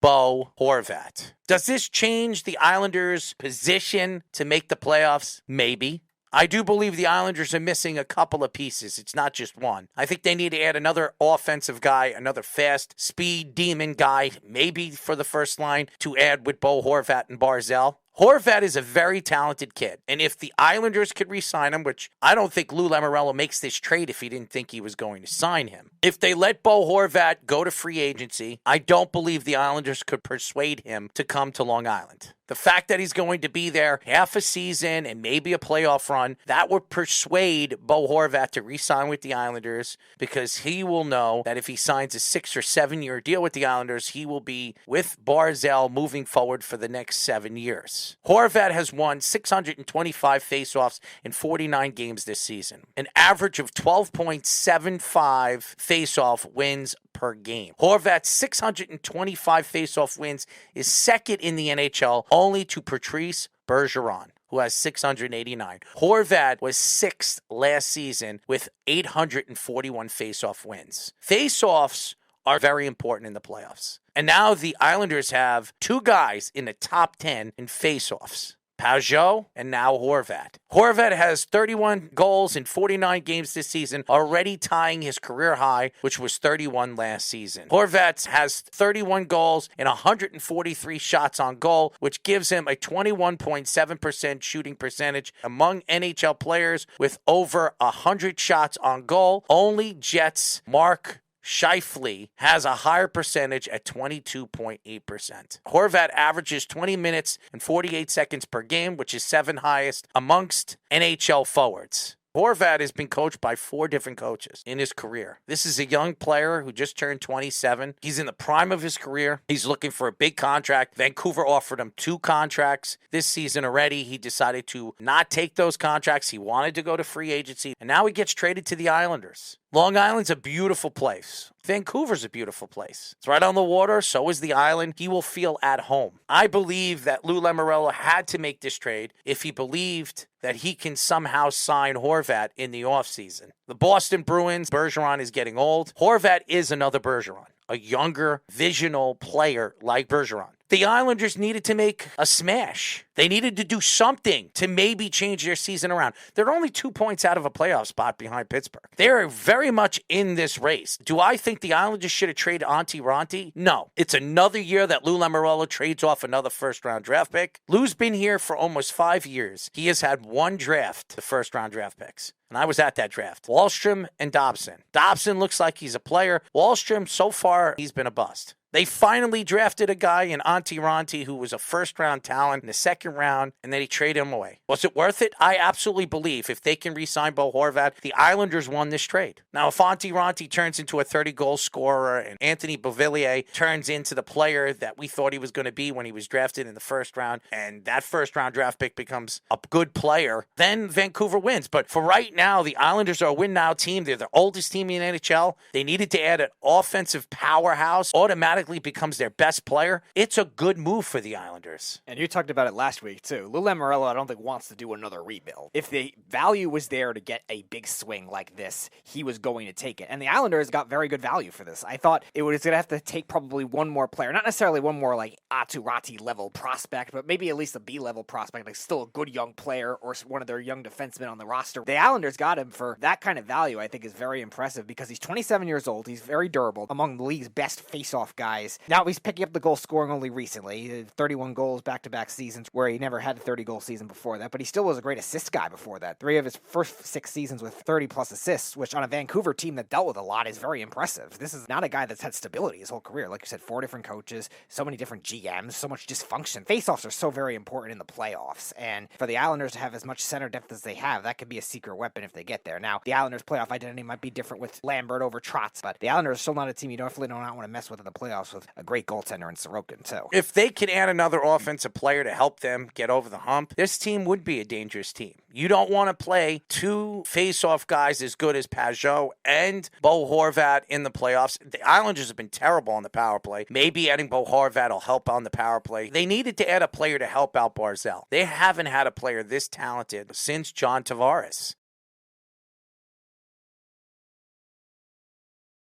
Bo Horvat. Does this change the Islanders' position to make the playoffs? Maybe. I do believe the Islanders are missing a couple of pieces. It's not just one. I think they need to add another offensive guy, another fast speed demon guy, maybe for the first line to add with Bo Horvat and Barzal. Horvat is a very talented kid, and if the Islanders could re-sign him, which I don't think Lou Lamoriello makes this trade if he didn't think he was going to sign him. If they let Bo Horvat go to free agency, I don't believe the Islanders could persuade him to come to Long Island. The fact that he's going to be there half a season and maybe a playoff run, that would persuade Bo Horvat to re-sign with the Islanders because he will know that if he signs a 6 or 7 year deal with the Islanders, he will be with Barzal moving forward for the next 7 years. Horvat has won 625 faceoffs in 49 games this season, an average of 12.75 faceoff wins per game. Horvat's 625 faceoff wins is second in the NHL, only to Patrice Bergeron, who has 689. Horvat was sixth last season with 841 faceoff wins. Faceoffs are very important in the playoffs. And now the Islanders have two guys in the top 10 in faceoffs. Pajot and now Horvat. Horvat has 31 goals in 49 games this season, already tying his career high, which was 31 last season. Horvat has 31 goals and 143 shots on goal, which gives him a 21.7% shooting percentage among NHL players with over 100 shots on goal. Only Jets' Mark Scheifele has a higher percentage at 22.8%. Horvat averages 20 minutes and 48 seconds per game, which is 7th highest amongst NHL forwards. Horvat has been coached by 4 different coaches in his career. This is a young player who just turned 27. He's in the prime of his career. He's looking for a big contract. Vancouver offered him 2 contracts this season already. He decided to not take those contracts. He wanted to go to free agency, and now he gets traded to the Islanders. Long Island's a beautiful place. Vancouver's a beautiful place. It's right on the water, so is the island. He will feel at home. I believe that Lou Lamoriello had to make this trade if he believed that he can somehow sign Horvat in the offseason. The Boston Bruins, Bergeron is getting old. Horvat is another Bergeron, a younger, visional player like Bergeron. The Islanders needed to make a smash. They needed to do something to maybe change their season around. They're only 2 points out of a playoff spot behind Pittsburgh. They're very much in this race. Do I think the Islanders should have traded Antti Raanta? No. It's another year that Lou Lamoriello trades off another first-round draft pick. Lou's been here for almost 5 years. He has had one draft, the first-round draft picks. And I was at that draft. Wallstrom and Dobson. Dobson looks like he's a player. Wallstrom, so far, he's been a bust. They finally drafted a guy in Antti Raanta who was a first-round talent in the second round, and then he traded him away. Was it worth it? I absolutely believe if they can re-sign Bo Horvat, the Islanders won this trade. Now, if Antti Raanta turns into a 30-goal scorer and Anthony Beauvillier turns into the player that we thought he was going to be when he was drafted in the first round, and that first-round draft pick becomes a good player, then Vancouver wins. But for right now, the Islanders are a win-now team. They're the oldest team in the NHL. They needed to add an offensive powerhouse, automatically becomes their best player. It's a good move for the Islanders. And you talked about it last week, too. Lou Lamoriello, I don't think, wants to do another rebuild. If the value was there to get a big swing like this, he was going to take it. And the Islanders got very good value for this. I thought it was going to have to take probably one more player. Not necessarily one more like Aatu Raty level prospect, but maybe at least a B-level prospect, like still a good young player or one of their young defensemen on the roster. The Islanders got him for that kind of value, I think is very impressive because he's 27 years old. He's very durable, among the league's best face-off guys. Now he's picking up the goal scoring only recently. 31 goals back-to-back seasons where he never had a 30-goal season before that, but he still was a great assist guy before that. 3 of his first 6 seasons with 30-plus assists, which on a Vancouver team that dealt with a lot is very impressive. This is not a guy that's had stability his whole career. Like you said, 4 different coaches, so many different GMs, so much dysfunction. Faceoffs are so very important in the playoffs, and for the Islanders to have as much center depth as they have, that could be a secret weapon if they get there. Now, the Islanders' playoff identity might be different with Lambert over Trotz, but the Islanders are still not a team you definitely do not want to mess with in the playoffs with a great goaltender in Sorokin, too. If they can add another offensive player to help them get over the hump, this team would be a dangerous team. You don't want to play 2 face-off guys as good as Pajot and Bo Horvat in the playoffs. The Islanders have been terrible on the power play. Maybe adding Bo Horvat will help on the power play. They needed to add a player to help out Barzal. They haven't had a player this talented since John Tavares.